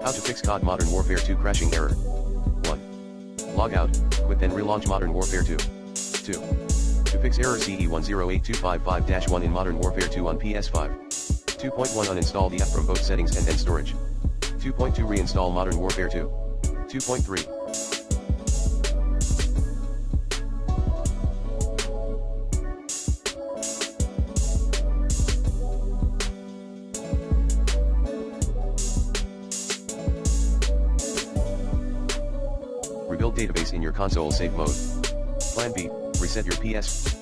How to fix CoD Modern Warfare 2 crashing error. 1. Log out, quit then relaunch Modern Warfare 2. 2. To fix error CE-108255-1 in Modern Warfare 2 on PS5. 2.1 Uninstall the app from both settings and storage. 2.2 Reinstall Modern Warfare 2. 2.3. Rebuild database in your console save mode. Plan B, reset your PS.